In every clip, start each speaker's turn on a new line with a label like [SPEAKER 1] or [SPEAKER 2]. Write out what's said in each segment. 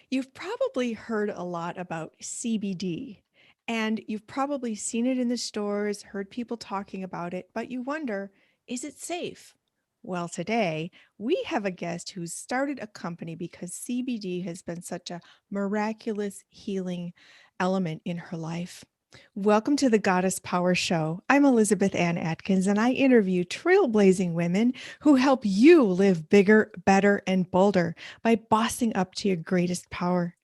[SPEAKER 1] You've probably heard a lot about CBD, and you've probably seen it in the stores, heard people talking about it, but you wonder, is it safe? Well, today we have a guest who's started a company because CBD has been such a miraculous healing element in her life. Welcome to the Goddess Power Show. I'm Elizabeth Ann Atkins, and I interview trailblazing women who help you live bigger, better, and bolder by bossing up to your greatest power.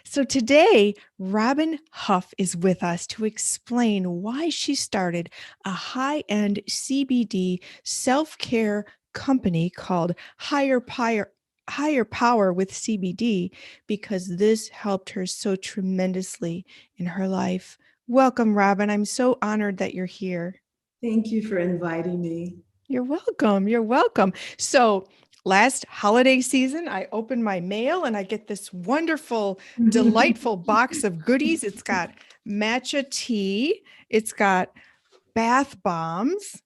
[SPEAKER 1] So today, Robin Huff is with us to explain why she started a high-end CBD self-care company called Higher Power with CBD because this helped her so tremendously in her life. Welcome, Robin. I'm so honored that you're here.
[SPEAKER 2] Thank you for inviting me.
[SPEAKER 1] You're welcome. You're welcome. So, last holiday season, I opened my mail and I get this wonderful, delightful box of goodies. It's got matcha tea, it's got bath bombs,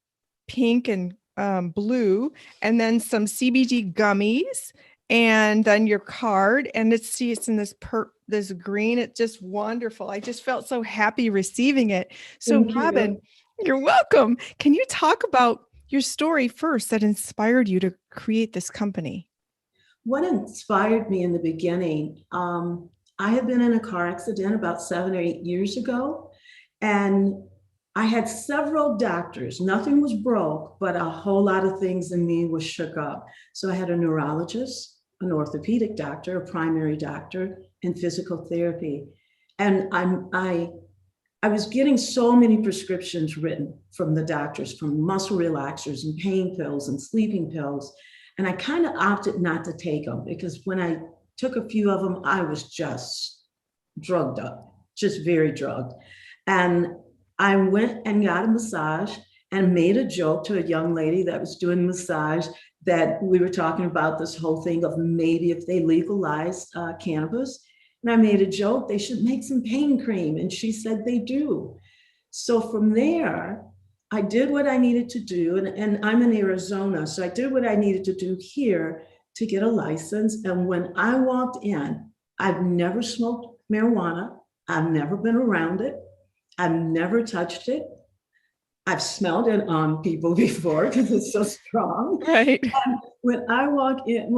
[SPEAKER 1] pink and blue, and then some CBD gummies, and then your card. And it's in this green. It's just wonderful. I just felt so happy receiving it. So,
[SPEAKER 2] Thank
[SPEAKER 1] Robin,
[SPEAKER 2] you.
[SPEAKER 1] you're welcome. Can you talk about your story first that inspired you to create this company?
[SPEAKER 2] What inspired me in the beginning, I had been in a car accident about 7 or 8 years ago, and I had several doctors. Nothing was broke, but a whole lot of things in me was shook up. So I had a neurologist, an orthopedic doctor, a primary doctor, and physical therapy. And I was getting so many prescriptions written from the doctors, from muscle relaxers and pain pills and sleeping pills. And I kind of opted not to take them because when I took a few of them, I was just drugged up, just very drugged. And I went and got a massage and made a joke to a young lady that was doing massage that we were talking about this whole thing of maybe if they legalized cannabis. And I made a joke, they should make some pain cream. And she said they do. So from there, I did what I needed to do. And I'm in Arizona. So I did what I needed to do here to get a license. And when I walked in, I've never smoked marijuana. I've never been around it. I've never touched it. I've smelled it on people before because it's so strong.
[SPEAKER 1] Right.
[SPEAKER 2] And when I walked in,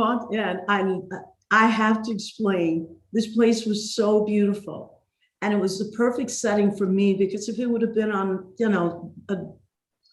[SPEAKER 2] I have to explain. This place was so beautiful, and it was the perfect setting for me because if it would have been on, a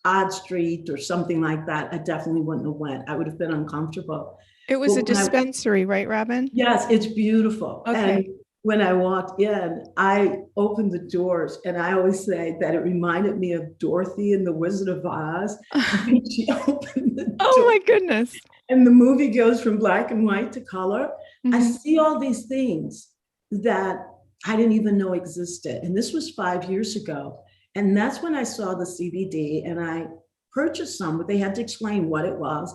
[SPEAKER 2] odd street or something like that, I definitely wouldn't have went. I would have been uncomfortable.
[SPEAKER 1] It was
[SPEAKER 2] But
[SPEAKER 1] a dispensary, right, Robin?
[SPEAKER 2] yes, it's beautiful. And
[SPEAKER 1] Okay.
[SPEAKER 2] when I walked in, I opened the doors, and I always say that it reminded me of Dorothy in The Wizard of Oz. When she opened the
[SPEAKER 1] Oh
[SPEAKER 2] door,
[SPEAKER 1] my goodness.
[SPEAKER 2] and the movie goes from black and white to color. I
[SPEAKER 1] Mhm.
[SPEAKER 2] see all these things that I didn't even know existed. And this was 5 years ago. And that's when I saw the CBD and I purchased some, but they had to explain what it was.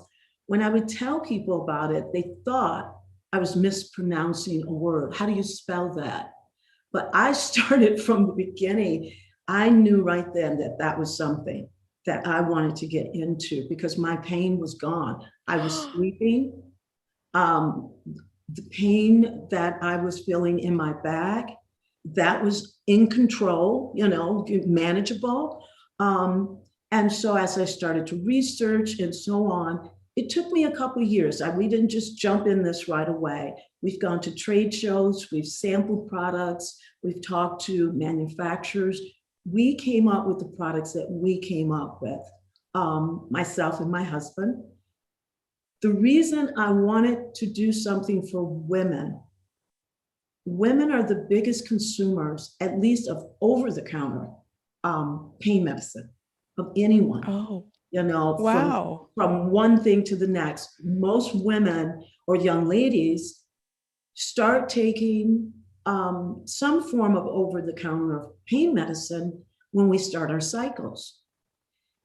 [SPEAKER 2] When I would tell people about it, they thought I was mispronouncing a word. How do you spell that? But I started from the beginning. I knew right then that that was something that I wanted to get into because my pain was gone. I was sleeping. Um, the pain that I was feeling in my back, that was in control, manageable. And so as I started to research and so on, it took me a couple of years. We didn't just jump in this right away. We've gone to trade shows, we've sampled products, we've talked to manufacturers. We came up with the products that we came up with, myself and my husband. The reason I wanted to do something for women, women are the biggest consumers, at least of over-the-counter pain medicine of anyone.
[SPEAKER 1] Oh,
[SPEAKER 2] From
[SPEAKER 1] wow.
[SPEAKER 2] one thing to the next. Most women or young ladies start taking some form of over-the-counter pain medicine when we start our cycles.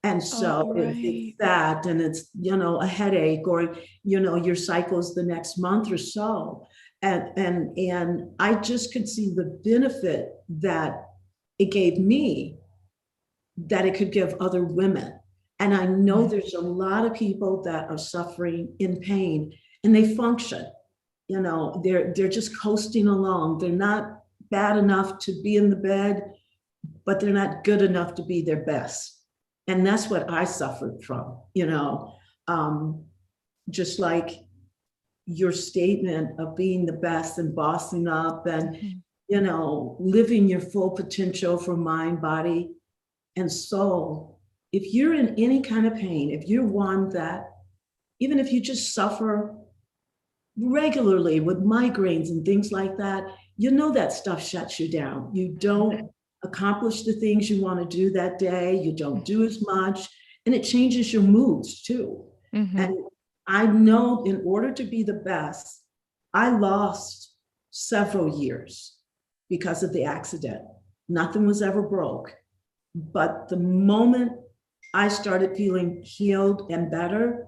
[SPEAKER 2] And
[SPEAKER 1] Oh,
[SPEAKER 2] so if it's
[SPEAKER 1] right.
[SPEAKER 2] that and it's, a headache or, your cycle's the next month or so. And I just could see the benefit that it gave me, that it could give other women. And I know
[SPEAKER 1] Mhm.
[SPEAKER 2] there's a lot of people that are suffering in pain and they function. they're just coasting along. They're not bad enough to be in the bed, but they're not good enough to be their best. And that's what I suffered from, just like your statement of being the best and bossing up and, living your full potential for mind, body, and soul. If you're in any kind of pain, if you're one that, even if you just suffer regularly with migraines and things like that, that stuff shuts you down. You don't accomplish the things you want to do that day. You don't do as much, and it changes your moods too. Mm-hmm. And I know in order to be the best, I lost several years because of the accident. Nothing was ever broke. But the moment I started feeling healed and better,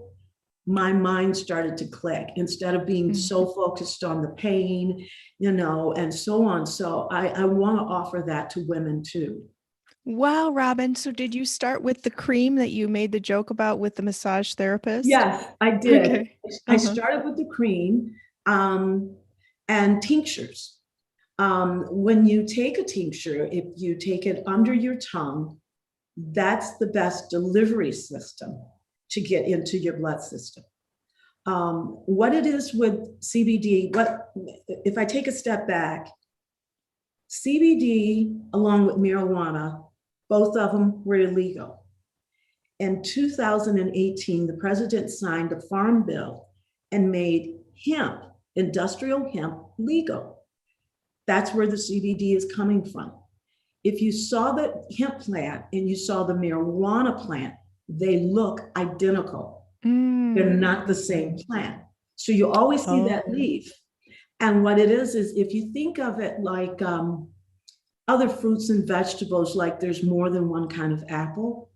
[SPEAKER 2] my mind started to click instead of being so focused on the pain, and so on. So I want to offer that to women too.
[SPEAKER 1] Wow, Robin. So did you start with the cream that you made the joke about with the massage therapist?
[SPEAKER 2] Yes, I did. Okay. I started with the cream and tinctures. When you take a tincture, if you take it under your tongue, that's the best delivery system to get into your blood system. What it is with CBD, if I take a step back, CBD along with marijuana, both of them were illegal. In 2018, the president signed a farm bill and made hemp, industrial hemp, legal. That's where the CBD is coming from. If you saw the hemp plant and you saw the marijuana plant, they look identical. They're not the same plant. So you always see that leaf. And what it is if you think of it like other fruits and vegetables, like there's more than one kind of apple,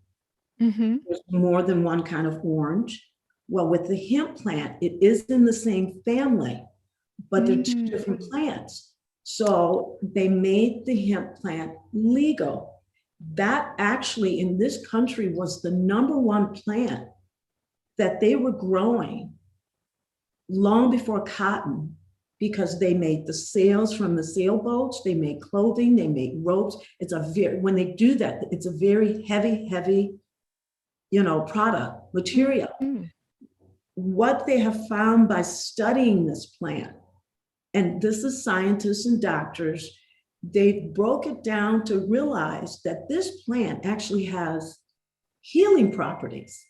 [SPEAKER 2] there's more than one kind of orange. Well, with the hemp plant, it is in the same family, but they're two different plants. So they made the hemp plant legal. That actually in this country was the #1 plant that they were growing long before cotton, because they made the sails from the sailboats, they made clothing, they made ropes. When they do that, it's a very heavy, product, material. What they have found by studying this plant, and this is scientists and doctors, they broke it down to realize that this plant actually has healing properties.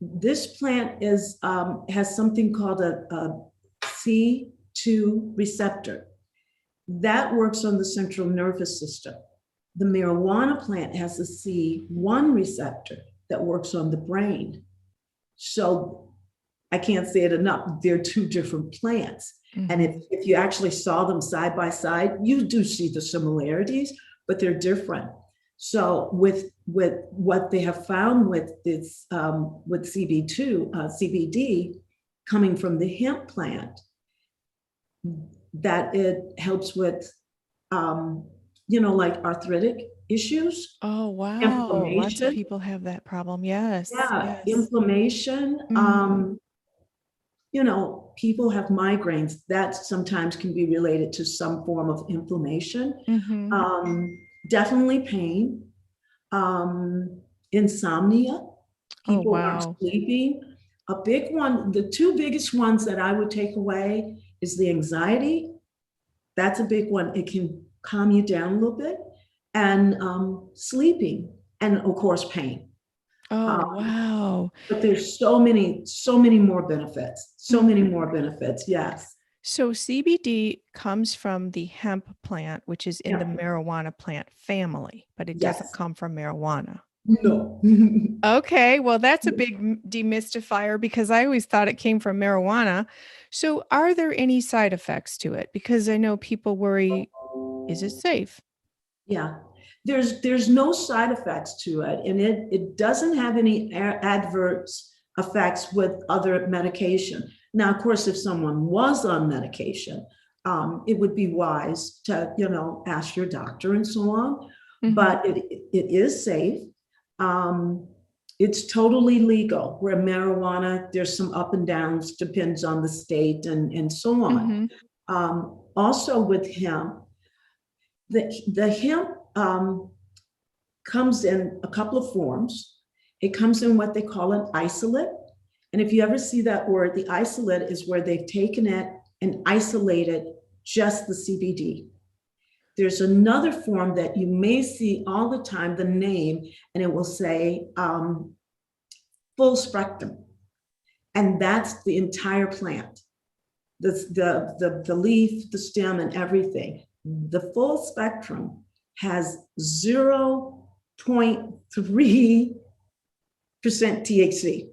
[SPEAKER 2] This plant has something called a C2 receptor that works on the central nervous system. The marijuana plant has a C1 receptor that works on the brain. So I can't say it enough. They're two different plants. And if you actually saw them side by side, you do see the similarities, but they're different. So with what they have found with this, with CBD coming from the hemp plant, that it helps with, like arthritic issues.
[SPEAKER 1] Oh, wow. Lots of people have that problem. Yes.
[SPEAKER 2] Yeah. Yes. Inflammation. People have migraines that sometimes can be related to some form of inflammation. Definitely pain, insomnia, people aren't sleeping. A big one, the two biggest ones that I would take away is the anxiety. That's a big one. It can calm you down a little bit. And sleeping, and of course, pain. Wow. But there's so many more benefits. Many more benefits. Yes.
[SPEAKER 1] So CBD comes from the hemp plant, which is in the marijuana plant family, but it doesn't come from marijuana.
[SPEAKER 2] No.
[SPEAKER 1] Okay. Well, that's a big demystifier, because I always thought it came from marijuana. So are there any side effects to it? Because I know people worry, is it safe?
[SPEAKER 2] Yeah. There's no side effects to it, and it doesn't have any adverse effects with other medication. Now, of course, if someone was on medication, it would be wise to, ask your doctor and so on. But it is safe. It's totally legal. Where marijuana, there's some up and downs, depends on the state and so on.
[SPEAKER 1] Mm-hmm.
[SPEAKER 2] Also with hemp, the hemp comes in a couple of forms. It comes in what they call an isolate. And if you ever see that word, the isolate is where they've taken it and isolated just the CBD. There's another form that you may see all the time, the name, and it will say full spectrum. And that's the entire plant, the leaf, the stem, and everything. The full spectrum has 0.3% THC.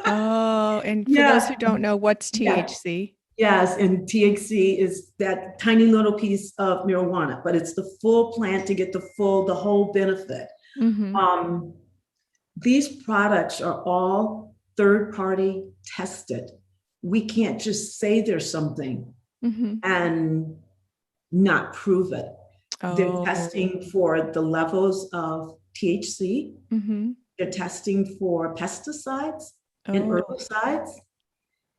[SPEAKER 1] Oh, and for those who
[SPEAKER 2] Yeah,
[SPEAKER 1] don't know, what's
[SPEAKER 2] yeah.
[SPEAKER 1] THC?
[SPEAKER 2] Yes, and THC is that tiny little piece of marijuana, but it's the full plant to get the whole benefit.
[SPEAKER 1] Mm-hmm.
[SPEAKER 2] Um, these products are all third party tested. We can't just say there's something
[SPEAKER 1] Mm-hmm.
[SPEAKER 2] and not prove it. They're
[SPEAKER 1] Oh.
[SPEAKER 2] testing for the levels of THC.
[SPEAKER 1] Mm-hmm.
[SPEAKER 2] They're testing for pesticides and
[SPEAKER 1] Oh.
[SPEAKER 2] herbicides.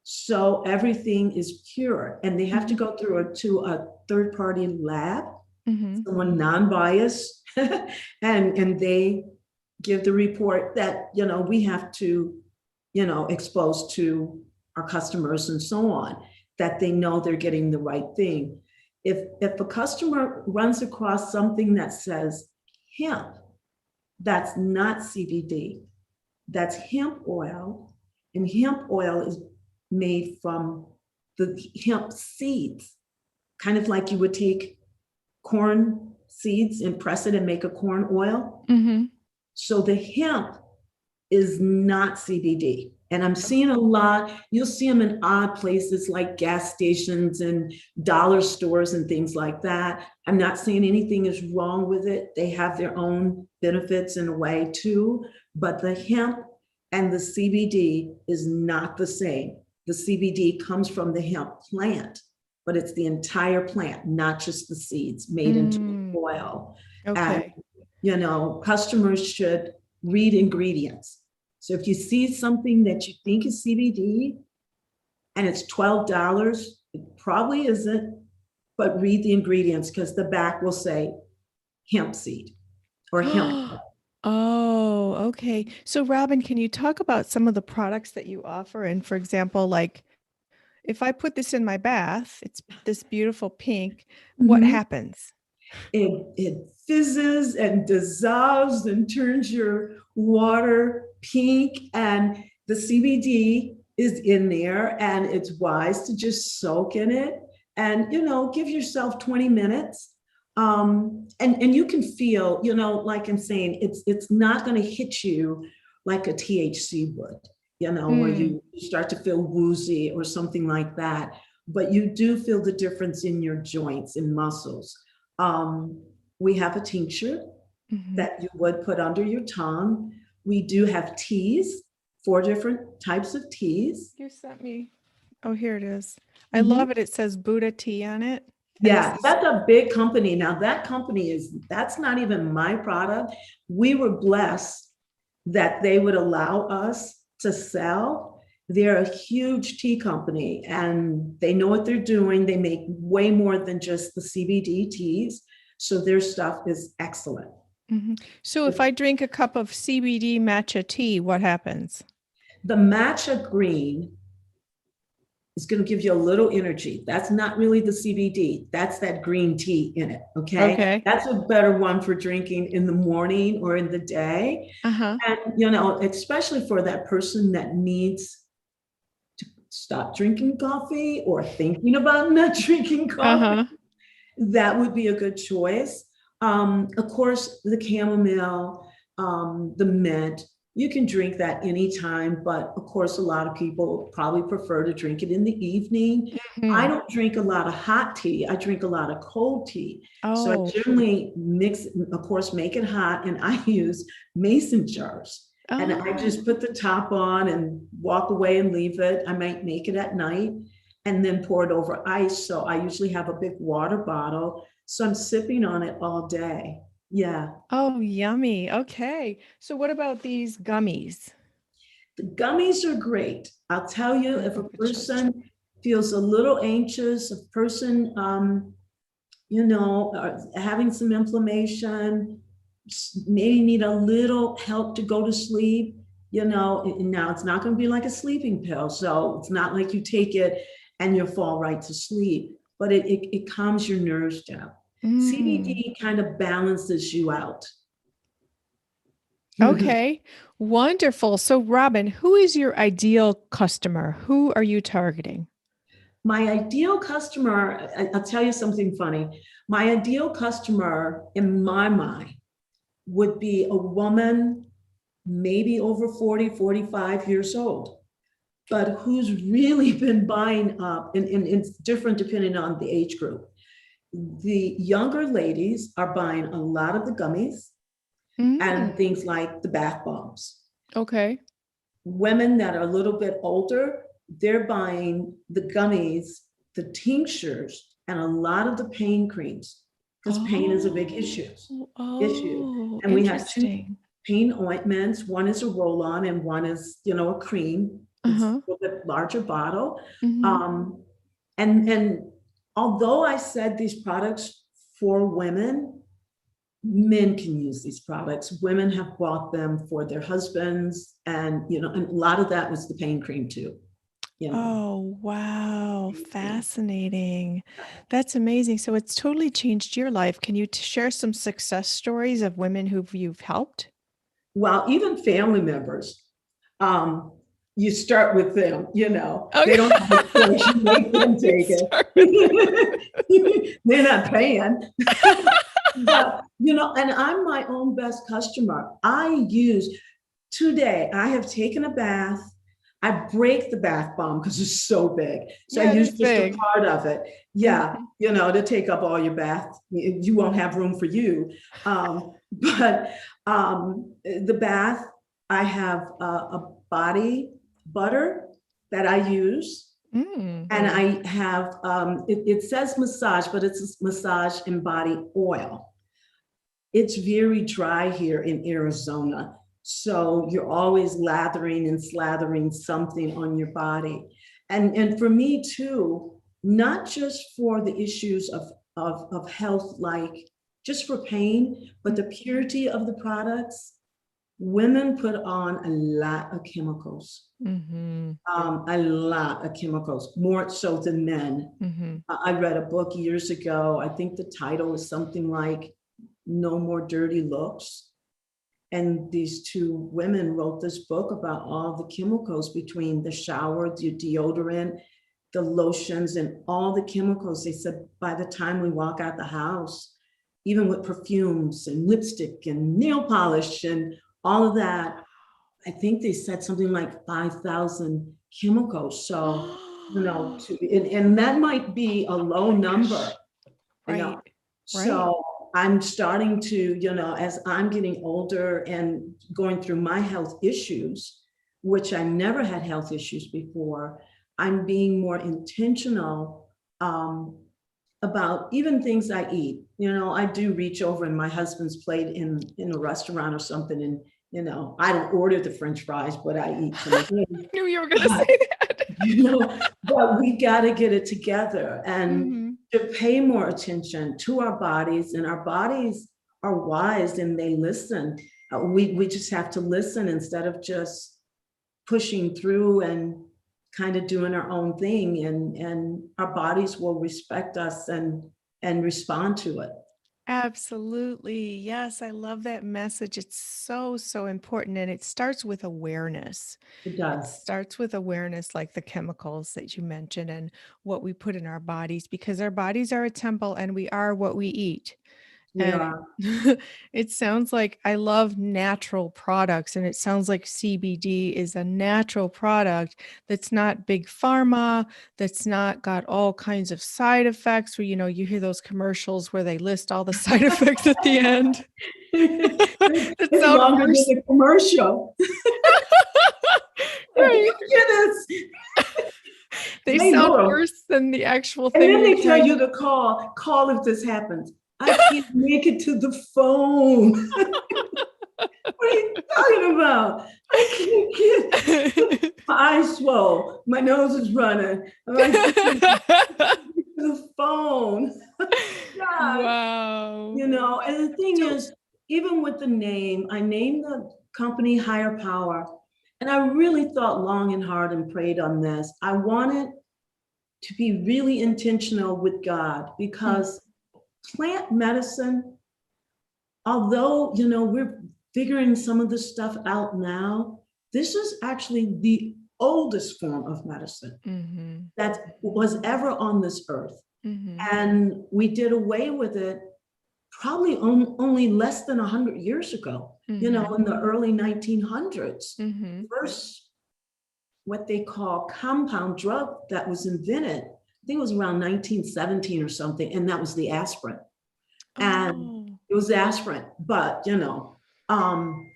[SPEAKER 2] So everything is pure, and they have to
[SPEAKER 1] Mm-hmm.
[SPEAKER 2] go through to a third party lab,
[SPEAKER 1] Mm-hmm.
[SPEAKER 2] someone non-biased, and they give the report that we have to expose to our customers and so on, that they know they're getting the right thing. If a customer runs across something that says hemp, that's not CBD, that's hemp oil, and hemp oil is made from the hemp seeds, kind of like you would take corn seeds and press it and make a corn oil.
[SPEAKER 1] Mm-hmm.
[SPEAKER 2] So the hemp is not CBD. And I'm seeing a lot, you'll see them in odd places like gas stations and dollar stores and things like that. I'm not saying anything is wrong with it. They have their own benefits in a way too, but the hemp and the CBD is not the same. The CBD comes from the hemp plant, but it's the entire plant, not just the seeds made into
[SPEAKER 1] Mm.
[SPEAKER 2] oil. And,
[SPEAKER 1] Okay.
[SPEAKER 2] customers should read ingredients. So if you see something that you think is CBD and it's $12, it probably isn't, but read the ingredients because the back will say hemp seed or hemp.
[SPEAKER 1] Oh, okay. So, Robin, can you talk about some of the products that you offer? And for example, like if I put this in my bath, it's this beautiful pink, what
[SPEAKER 2] Mhm.
[SPEAKER 1] happens?
[SPEAKER 2] It fizzes and dissolves and turns your water pink, and the CBD is in there, and it's wise to just soak in it and give yourself 20 minutes. And you can feel, like I'm saying, it's not going to hit you like a THC would, where
[SPEAKER 1] Mm.
[SPEAKER 2] you start to feel woozy or something like that, but you do feel the difference in your joints and muscles. um, we have a tincture
[SPEAKER 1] Hmm.
[SPEAKER 2] that you would put under your tongue. We do have teas, 4 different types of teas.
[SPEAKER 1] You sent me. Oh, here it is. I
[SPEAKER 2] Mhm.
[SPEAKER 1] love it. It says Buddha tea on it. And this
[SPEAKER 2] Yeah,
[SPEAKER 1] is,
[SPEAKER 2] that's a big company. Now, that company that's not even my product. We were blessed that they would allow us to sell. They're a huge tea company and they know what they're doing. They make way more than just the CBD teas. So their stuff is excellent.
[SPEAKER 1] mhm. So if I drink a cup of CBD matcha tea, what happens?
[SPEAKER 2] The matcha green is going to give you a little energy. That's not really the CBD. That's that green tea in it. Okay.
[SPEAKER 1] Okay.
[SPEAKER 2] That's a better one for drinking in the morning or in the day.
[SPEAKER 1] Uh-huh.
[SPEAKER 2] And, especially for that person that needs to stop drinking coffee or thinking about not drinking coffee,
[SPEAKER 1] Uh-huh.
[SPEAKER 2] that would be a good choice. Of course, the chamomile, the mint, you can drink that anytime, but of course, a lot of people probably prefer to drink it in the evening. I
[SPEAKER 1] Hmm.
[SPEAKER 2] don't drink a lot of hot tea. I drink a lot of cold tea. So I
[SPEAKER 1] Oh.
[SPEAKER 2] generally mix, of course, make it hot, and I use mason jars. And I
[SPEAKER 1] Oh.
[SPEAKER 2] just put the top on and walk away and leave it. I might make it at night and then pour it over ice. So I usually have a big water bottle. So I'm sipping on it all day. Yeah.
[SPEAKER 1] Oh, yummy. Okay. So what about these gummies?
[SPEAKER 2] The gummies are great. I'll tell you,
[SPEAKER 1] I
[SPEAKER 2] if a
[SPEAKER 1] hope it shows true.
[SPEAKER 2] person feels a little anxious, a person, having some inflammation, maybe need a little help to go to sleep, now it's not going to be like a sleeping pill. So it's not like you take it and you fall right to sleep, but it calms your nerves down.
[SPEAKER 1] Mm.
[SPEAKER 2] CBD kind of balances you out.
[SPEAKER 1] Okay. Wonderful. So, Robin, who is your ideal customer? Who are you targeting?
[SPEAKER 2] My ideal customer, I'll tell you something funny. My ideal customer in my mind would be a woman, maybe over 40, 45 years old, but who's really been buying up, and it's different depending on the age group. The younger ladies are buying a lot of the gummies and
[SPEAKER 1] Mm.
[SPEAKER 2] things like the bath bombs.
[SPEAKER 1] Okay.
[SPEAKER 2] Women that are a little bit older, they're buying the gummies, the tinctures, and a lot of the pain creams because pain is a big issue.
[SPEAKER 1] Oh,
[SPEAKER 2] Issue,
[SPEAKER 1] oh,
[SPEAKER 2] and we have two
[SPEAKER 1] interesting.
[SPEAKER 2] pain ointments. One is a roll-on, and one is, a cream. It's
[SPEAKER 1] Uh-huh.
[SPEAKER 2] a little bit larger bottle.
[SPEAKER 1] Hmm.
[SPEAKER 2] Um, and although I said these products for women, men can use these products. Women have bought them for their husbands, and a lot of that was the pain cream too. You know,
[SPEAKER 1] Oh, wow.
[SPEAKER 2] pain cream.
[SPEAKER 1] Fascinating. That's amazing. So it's totally changed your life. Can you share some success stories of women who you've helped?
[SPEAKER 2] Well, even family members, um, you start with them. They
[SPEAKER 1] Okay.
[SPEAKER 2] don't have a choice. You make them
[SPEAKER 1] You
[SPEAKER 2] take
[SPEAKER 1] start with
[SPEAKER 2] it. They're not paying. But and I'm my own best customer. Today, I have taken a bath. I break the bath bomb because it's so big. So I
[SPEAKER 1] Yeah, it
[SPEAKER 2] use
[SPEAKER 1] is
[SPEAKER 2] just a
[SPEAKER 1] big.
[SPEAKER 2] part of it. Yeah,
[SPEAKER 1] Mhm.
[SPEAKER 2] to take up all your bath. You won't have room for you. But the bath, I have a body butter that I use.
[SPEAKER 1] Mm.
[SPEAKER 2] And I have, it says massage, but it's a massage and body oil. It's very dry here in Arizona. So you're always lathering and slathering something on your body. And for me too, not just for the issues of health, like just for pain, but the purity of the products. Women put on a lot of chemicals,
[SPEAKER 1] Mm-hmm.
[SPEAKER 2] a lot of chemicals, more so than men.
[SPEAKER 1] Mm-hmm.
[SPEAKER 2] I read a book years ago. I think the title is something like No More Dirty Looks. And these two women wrote this book about all the chemicals between the shower, the deodorant, the lotions, and all the chemicals. They said by the time we walk out the house, even with perfumes and lipstick and nail polish and all of that, I think they said something like 5,000 chemicals. So, and that might be a low number, you know.
[SPEAKER 1] Right. Right.
[SPEAKER 2] So I'm starting to, as I'm getting older and going through my health issues, which I never had health issues before, I'm being more intentional about even things I eat. I do reach over in my husband's plate in a restaurant or something, and I don't order the French fries, but I eat some of
[SPEAKER 1] I
[SPEAKER 2] them.
[SPEAKER 1] knew you were going to
[SPEAKER 2] But
[SPEAKER 1] say that.
[SPEAKER 2] but we got to get it together and
[SPEAKER 1] Mm-hmm.
[SPEAKER 2] to pay more attention to our bodies, and our bodies are wise and they listen. We just have to listen instead of just pushing through and kind of doing our own thing, and our bodies will respect us and respond to it.
[SPEAKER 1] Absolutely. Yes, I love that message. It's so, so important. And it starts with awareness.
[SPEAKER 2] It
[SPEAKER 1] It
[SPEAKER 2] does.
[SPEAKER 1] starts with awareness, like the chemicals that you mentioned and what we put in our bodies, because our bodies are a temple and we are what we eat.
[SPEAKER 2] We
[SPEAKER 1] And
[SPEAKER 2] are.
[SPEAKER 1] it sounds like I love natural products, and it sounds like CBD is a natural product that's not big pharma, that's not got all kinds of side effects where, you hear those commercials where they list all the side effects at the end that
[SPEAKER 2] It's
[SPEAKER 1] sound
[SPEAKER 2] longer than
[SPEAKER 1] worse.
[SPEAKER 2] the commercial. Like,
[SPEAKER 1] Right.
[SPEAKER 2] you hear this?
[SPEAKER 1] They
[SPEAKER 2] They
[SPEAKER 1] sound
[SPEAKER 2] know.
[SPEAKER 1] worse than the actual
[SPEAKER 2] And
[SPEAKER 1] thing
[SPEAKER 2] then
[SPEAKER 1] you're
[SPEAKER 2] they tell
[SPEAKER 1] trying
[SPEAKER 2] you
[SPEAKER 1] to.
[SPEAKER 2] to call if this happens. I can't make it to the phone. What are you talking about? I can't get my eyes swole. My nose is running. I can't get to the phone. God,
[SPEAKER 1] Wow.
[SPEAKER 2] and the thing
[SPEAKER 1] So,
[SPEAKER 2] is, even with the name, I named the company Higher Power. And I really thought long and hard and prayed on this. I wanted to be really intentional with God
[SPEAKER 1] mm,
[SPEAKER 2] because plant medicine, although, we're figuring some of this stuff out now, this is actually the oldest form of medicine
[SPEAKER 1] mhm,
[SPEAKER 2] that was ever on this earth.
[SPEAKER 1] mhm,
[SPEAKER 2] And we did away with it probably only less than 100 years ago,
[SPEAKER 1] mhm,
[SPEAKER 2] in the early 1900s.
[SPEAKER 1] mhm.
[SPEAKER 2] First, what they call compound drug that was invented, I think it was around 1917 or something, and that was the aspirin. And
[SPEAKER 1] Oh.
[SPEAKER 2] it was aspirin, but um,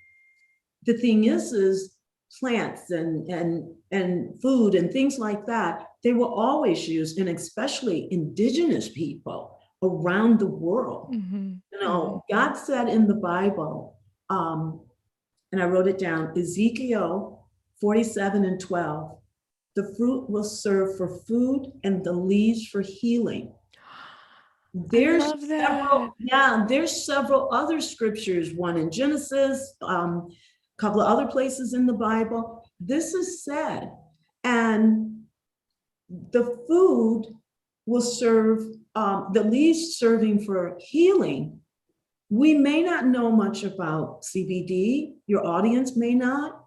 [SPEAKER 2] the thing is plants and food and things like that, they were always used, and especially indigenous people around the world.
[SPEAKER 1] Mhm, mhm.
[SPEAKER 2] God said in the Bible, um, and I wrote it down, Ezekiel 47:12, the fruit will serve for food and the leaves for healing.
[SPEAKER 1] I
[SPEAKER 2] There's
[SPEAKER 1] love that.
[SPEAKER 2] there's several other scriptures, one in Genesis, a couple of other places in the Bible. This is said, and the food will serve, the leaves serving for healing. We may not know much about CBD, your audience may not,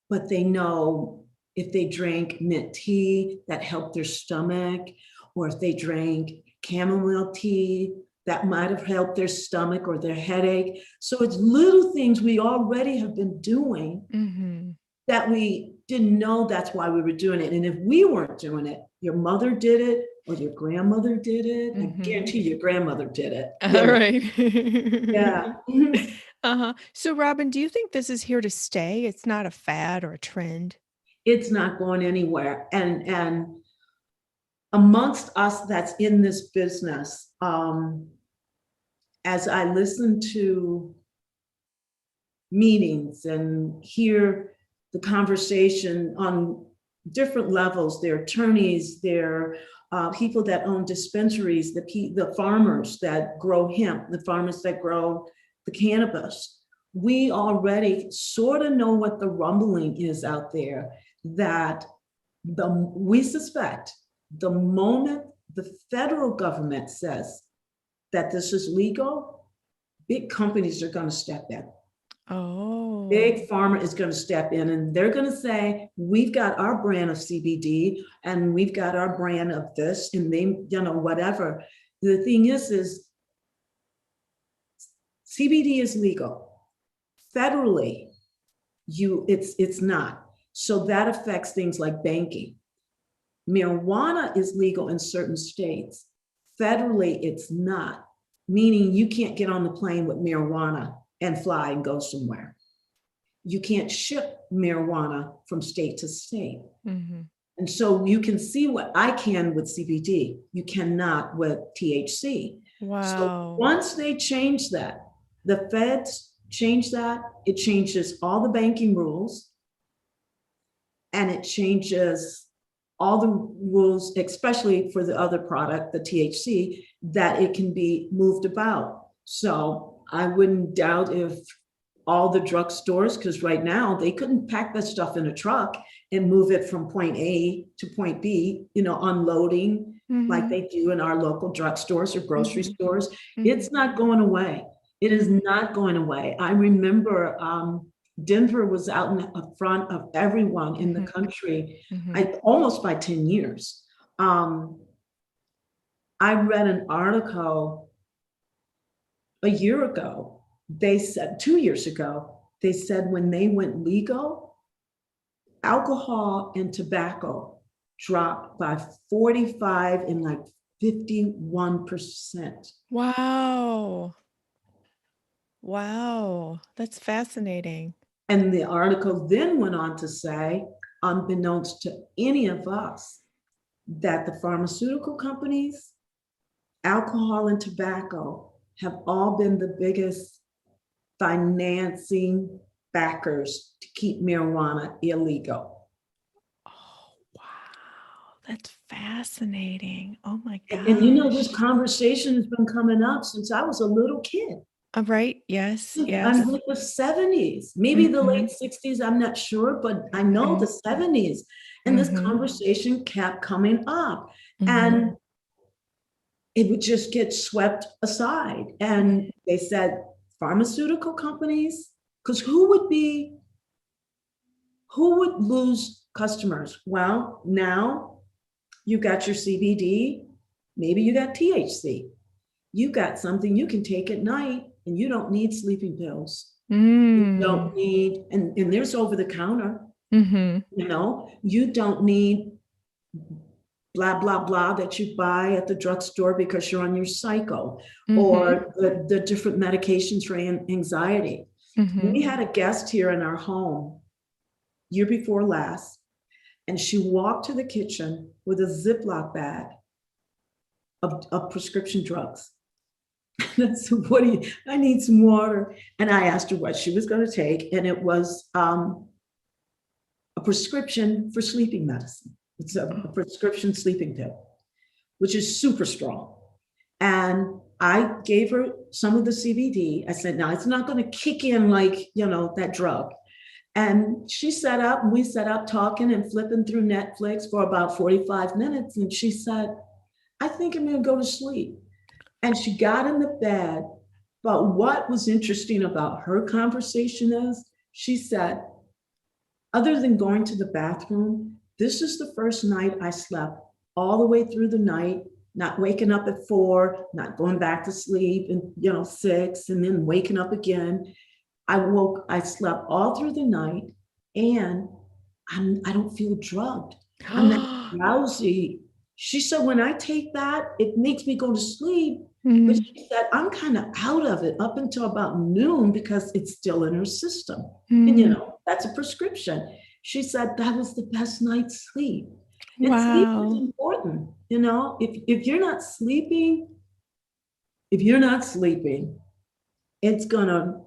[SPEAKER 2] but they know if they drank mint tea that helped their stomach, or if they drank chamomile tea that might have helped their stomach or their headache. So it's little things we already have been doing
[SPEAKER 1] Mhm.
[SPEAKER 2] that we didn't know that's why we were doing it. And if we weren't doing it, your mother did it or your grandmother did it. I
[SPEAKER 1] Mhm.
[SPEAKER 2] guarantee your grandmother did it.
[SPEAKER 1] All right.
[SPEAKER 2] Yeah.
[SPEAKER 1] Uh-huh. So, Robin, do you think this is here to stay? It's not a fad or a trend?
[SPEAKER 2] It's not going anywhere. And amongst us that's in this business, as I listen to meetings and hear the conversation on different levels, their attorneys, their people that own dispensaries, the farmers that grow hemp, the farmers that grow the cannabis, we already sort of know what the rumbling is out there, that we suspect the moment the federal government says that this is legal, big companies are going to step in.
[SPEAKER 1] Oh.
[SPEAKER 2] Big pharma is going to step in and they're going to say, we've got our brand of CBD and we've got our brand of this, and they, whatever. The thing is CBD is legal. Federally, it's not. So that affects things like banking. Marijuana is legal in certain states. Federally, it's not, meaning you can't get on the plane with marijuana and fly and go somewhere. You can't ship marijuana from state to state.
[SPEAKER 1] Mhm.
[SPEAKER 2] And so you can see what I can with CBD, you cannot with THC. So
[SPEAKER 1] Wow.
[SPEAKER 2] once they change that, the feds change that, it changes all the banking rules and it changes all the rules, especially for the other product, the THC, that it can be moved about. So I wouldn't doubt if all the drugstores, because right now they couldn't pack that stuff in a truck and move it from point A to point B, unloading like
[SPEAKER 1] Mhm.
[SPEAKER 2] they do in our local drugstores or grocery
[SPEAKER 1] Mhm.
[SPEAKER 2] stores.
[SPEAKER 1] Mhm.
[SPEAKER 2] It's not going away. It is
[SPEAKER 1] Mhm.
[SPEAKER 2] not going away. I remember Denver was out in front of everyone in the
[SPEAKER 1] Mhm.
[SPEAKER 2] country,
[SPEAKER 1] Mhm.
[SPEAKER 2] almost by 10 years. Um, I read an article a year ago. They said 2 years ago, they said when they went legal, alcohol and tobacco dropped by 45 and like 51%.
[SPEAKER 1] Wow. Wow. That's fascinating.
[SPEAKER 2] And the article then went on to say, unbeknownst to any of us, that the pharmaceutical companies, alcohol and tobacco have all been the biggest financing backers to keep marijuana illegal.
[SPEAKER 1] Oh, wow. That's fascinating. Oh my
[SPEAKER 2] And you know, this
[SPEAKER 1] gosh.
[SPEAKER 2] conversation has been coming up since I was a little kid.
[SPEAKER 1] Right. Yes.
[SPEAKER 2] I'm
[SPEAKER 1] Yes.
[SPEAKER 2] like the 70s, maybe the
[SPEAKER 1] Mm-hmm.
[SPEAKER 2] late 60s, I'm not sure, but I know the 70s. And this
[SPEAKER 1] Mm-hmm.
[SPEAKER 2] conversation kept coming up.
[SPEAKER 1] Mm-hmm.
[SPEAKER 2] And it would just get swept aside. And they said pharmaceutical companies, because who would lose customers? Well, now you got your CBD, maybe you got THC. You got something you can take at night and you don't need sleeping pills. You
[SPEAKER 1] Mm.
[SPEAKER 2] don't need, and there's over the counter,
[SPEAKER 1] Mm-hmm.
[SPEAKER 2] you don't need blah, blah, blah that you buy at the drugstore because you're on your cycle
[SPEAKER 1] Mm-hmm.
[SPEAKER 2] or the different medications for anxiety.
[SPEAKER 1] Mm-hmm.
[SPEAKER 2] We had a guest here in our home year before last, and she walked to the kitchen with a Ziploc bag of prescription drugs. So what do you, I need some water. And I asked her what she was going to take. And it was a prescription for sleeping medicine. It's a prescription sleeping pill, which is super strong. And I gave her some of the CBD. I said, now it's not going to kick in like, that drug. And she sat up and we sat up talking and flipping through Netflix for about 45 minutes. And she said, I think I'm going to go to sleep. And she got in the bed. But what was interesting about her conversation is she said, other than going to the bathroom, this is the first night I slept all the way through the night, not waking up at 4, not going back to sleep and 6, and then waking up again. I slept all through the night, and I don't feel drugged. I'm not drowsy. She said, when I take that, it makes me go to sleep. But
[SPEAKER 1] Mm-hmm.
[SPEAKER 2] she said, I'm kind of out of it up until about noon because it's still in her system. And,
[SPEAKER 1] Mm-hmm.
[SPEAKER 2] that's a prescription. She said that was the best night's sleep. And sleep is
[SPEAKER 1] Wow.
[SPEAKER 2] important. If you're not sleeping, it's going to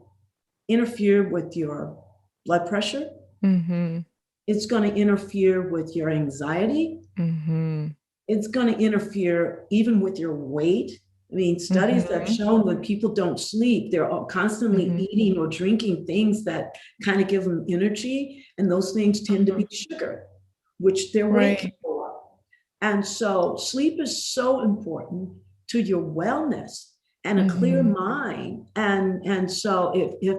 [SPEAKER 2] interfere with your blood pressure.
[SPEAKER 1] Mm-hmm.
[SPEAKER 2] It's going to interfere with your anxiety.
[SPEAKER 1] Mm-hmm.
[SPEAKER 2] It's going to interfere even with your weight. I mean, studies have
[SPEAKER 1] Mm-hmm.
[SPEAKER 2] shown when people don't sleep, they're constantly
[SPEAKER 1] Mm-hmm.
[SPEAKER 2] eating or drinking things that kind of give them energy. And those things tend to
[SPEAKER 1] Mm-hmm.
[SPEAKER 2] be sugar, which their weight can
[SPEAKER 1] Right.
[SPEAKER 2] go up. And so sleep is so important to your wellness and a clear
[SPEAKER 1] Mm-hmm.
[SPEAKER 2] mind. And so if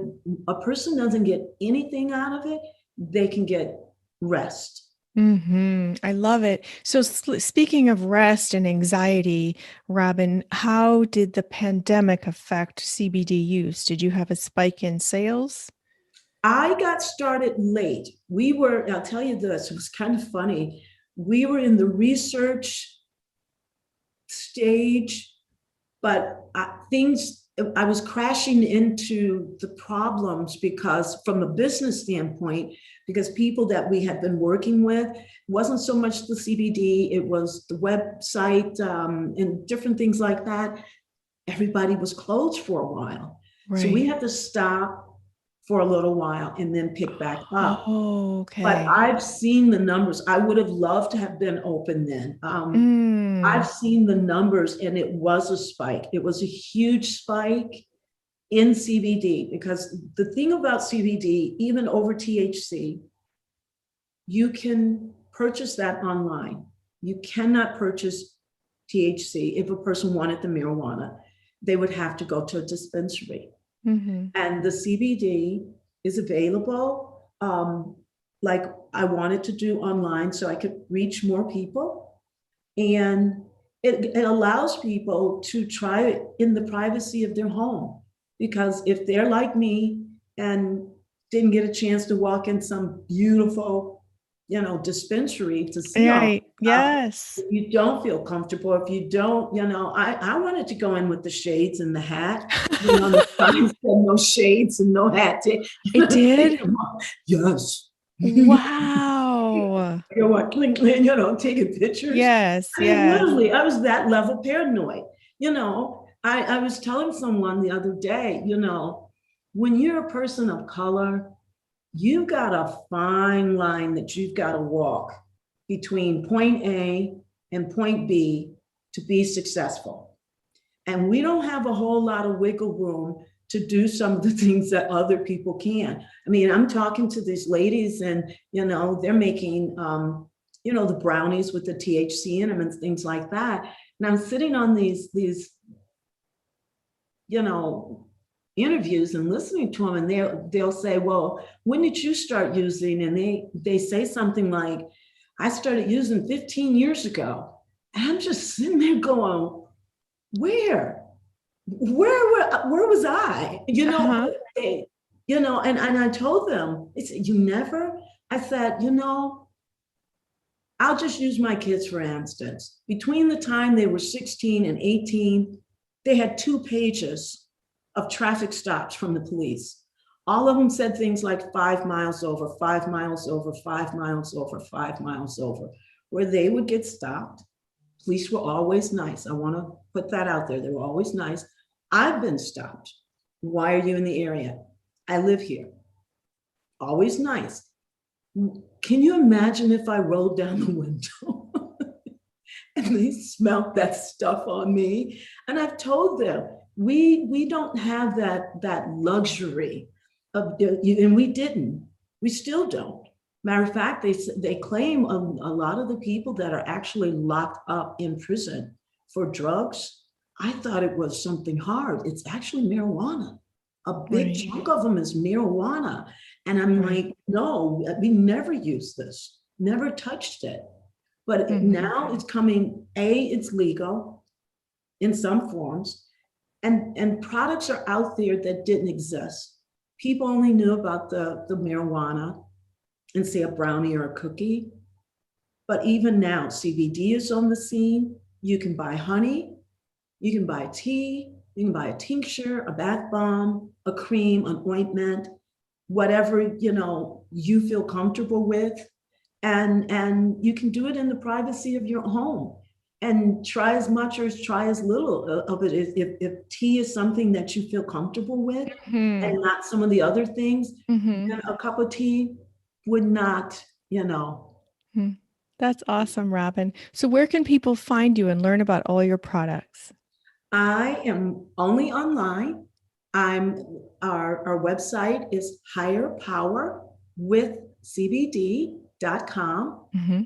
[SPEAKER 2] a person doesn't get anything out of it, they can get rest.
[SPEAKER 1] Mm-hmm. I love it. So, speaking of rest and anxiety, Robin, how did the pandemic affect CBD use? Did you have a spike in sales?
[SPEAKER 2] I got started late. I'll tell you this, it was kind of funny. We were in the research stage, but I was crashing into the problems because, from a business standpoint, because people that we had been working with wasn't so much the CBD, it was the website and different things like that. Everybody was closed for a while. So we
[SPEAKER 1] Right.
[SPEAKER 2] had to stop for a little while and then pick back up.
[SPEAKER 1] Oh,
[SPEAKER 2] But
[SPEAKER 1] okay.
[SPEAKER 2] I've seen the numbers. I would have loved to have been open then. I've
[SPEAKER 1] Mm.
[SPEAKER 2] seen the numbers, and it was a spike. It was a huge spike in CBD, because the thing about CBD, even over THC, you can purchase that online. You cannot purchase THC. If a person wanted the marijuana, they would have to go to a dispensary.
[SPEAKER 1] Mm-hmm.
[SPEAKER 2] And the CBD is available. Like, I wanted to do online so I could reach more people. And it allows people to try it in the privacy of their home. Because if they're like me and didn't get a chance to walk in some beautiful, dispensary to see all
[SPEAKER 1] Right.
[SPEAKER 2] this stuff,
[SPEAKER 1] Yes.
[SPEAKER 2] if you don't feel comfortable, if you don't, I wanted to go in with the shades and the hat, the signs said no shades and no hat.
[SPEAKER 1] It did?
[SPEAKER 2] Yes.
[SPEAKER 1] Wow.
[SPEAKER 2] What, clink, taking pictures.
[SPEAKER 1] Yes,
[SPEAKER 2] I mean,
[SPEAKER 1] yes.
[SPEAKER 2] literally, I was that level paranoid, you know. I was telling someone the other day, when you're a person of color, you've got a fine line that you've got to walk between point A and point B to be successful. And we don't have a whole lot of wiggle room to do some of the things that other people can. I mean, I'm talking to these ladies and, they're making, the brownies with the THC in them and things like that. And I'm sitting on these interviews and listening to them, and they'll say, well, when did you start using? And they say something like, I started using 15 years ago. And I'm just sitting there going, where was I? And I told them, it's you never. I said, I'll just use my kids for instance. Between the time they were 16 and 18, they had 2 pages of traffic stops from the police. All of them said things like 5 miles over, 5 miles over, 5 miles over, 5 miles over, where they would get stopped. Police were always nice. I want to put that out there. They were always nice. I've been stopped. Why are you in the area? I live here. Always nice. Can you imagine if I rolled down the window and they smelled that stuff on me? And I've told them, we don't have that luxury of, and we didn't. We still don't. Matter of fact, they claim a lot of the people that are actually locked up in prison for drugs. I thought it was something hard. It's actually marijuana. A big chunk of them is marijuana. And I'm like, no, we never used this, never touched it. But now it's coming, it's legal in some forms. And products are out there that didn't exist. People only knew about the marijuana and say a brownie or a cookie. But even now, CBD is on the scene. You can buy honey, you can buy tea, you can buy a tincture, a bath bomb, a cream, an ointment, whatever you feel comfortable with. And you can do it in the privacy of your home. And try as much or try as little of it. If tea is something that you feel comfortable with and not some of the other things, then a cup of tea would not,
[SPEAKER 1] That's awesome, Robin. So where can people find you and learn about all your products?
[SPEAKER 2] I am only online. Our website is higherpowerwithcbd.com.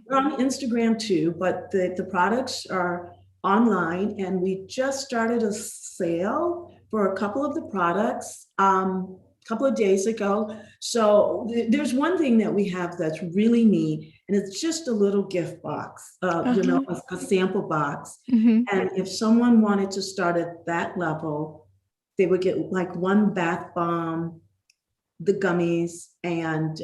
[SPEAKER 2] We're on Instagram too, but the products are online, and we just started a sale for a couple of the products a couple of days ago. So there's one thing that we have that's really neat, and it's just a little gift box, a sample box. And if someone wanted to start at that level, they would get like one bath bomb, the gummies, and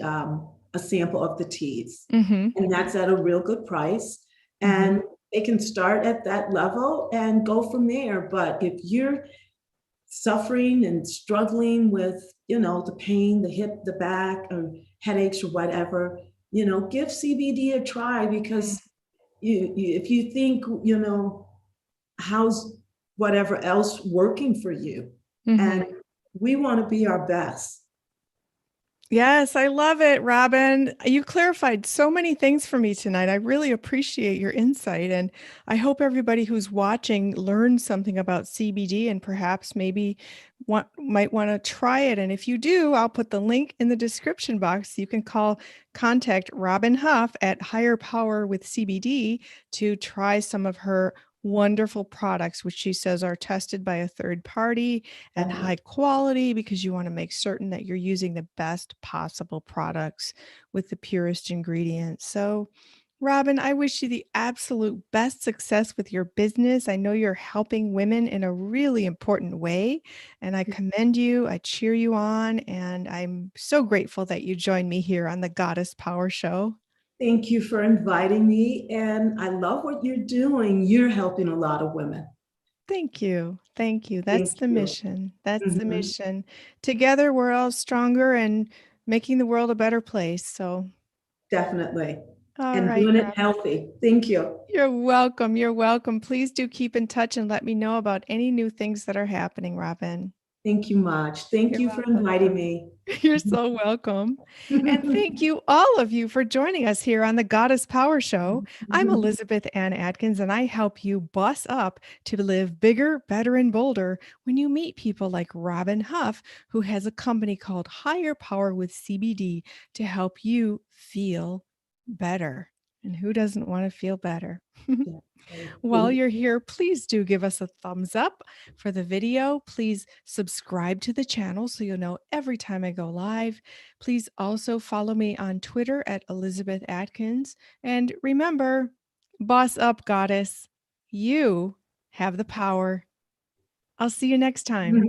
[SPEAKER 2] a sample of the teas. And that's at a real good price. And they can start at that level and go from there. But if you're suffering and struggling with, the pain, the hip, the back, or headaches or whatever, give CBD a try, because if you think, how's whatever else working for you? And we want to be our best.
[SPEAKER 1] Yes, I love it, Robin. You clarified so many things for me tonight. I really appreciate your insight. And I hope everybody who's watching learns something about CBD and perhaps maybe might want to try it. And if you do, I'll put the link in the description box. You can contact Robin Huff at Higher Power with CBD to try some of her wonderful products, which she says are tested by a third party and high quality, because you want to make certain that you're using the best possible products with the purest ingredients. So, Robin, I wish you the absolute best success with your business. I know you're helping women in a really important way, and I commend you. I cheer you on, and I'm so grateful that you joined me here on the Goddess Power Show.
[SPEAKER 2] Thank you for inviting me. And I love what you're doing. You're helping a lot of women.
[SPEAKER 1] Thank you. Thank you. That's the mission. That's the
[SPEAKER 2] Mhm.
[SPEAKER 1] mission. Together, we're all stronger and making the world a better place. So,
[SPEAKER 2] Definitely.
[SPEAKER 1] All
[SPEAKER 2] and
[SPEAKER 1] right,
[SPEAKER 2] doing it
[SPEAKER 1] Robin.
[SPEAKER 2] healthy. Thank you.
[SPEAKER 1] You're welcome. You're welcome. Please do keep in touch and let me know about any new things that are happening, Robin.
[SPEAKER 2] Thank you much. Thank
[SPEAKER 1] You're
[SPEAKER 2] you for
[SPEAKER 1] welcome.
[SPEAKER 2] inviting me.
[SPEAKER 1] You're so welcome. And thank you, all of you, for joining us here on the Goddess Power Show. I'm Elizabeth Ann Atkins, and I help you boss up to live bigger, better, and bolder when you meet people like Robin Huff, who has a company called Higher Power with CBD to help you feel better. And who doesn't want to feel better? While you're here, please do give us a thumbs up for the video. Please subscribe to the channel so you'll know every time I go live. Please also follow me on Twitter at Elizabeth Atkins. And remember, boss up, goddess. You have the power. I'll see you next time.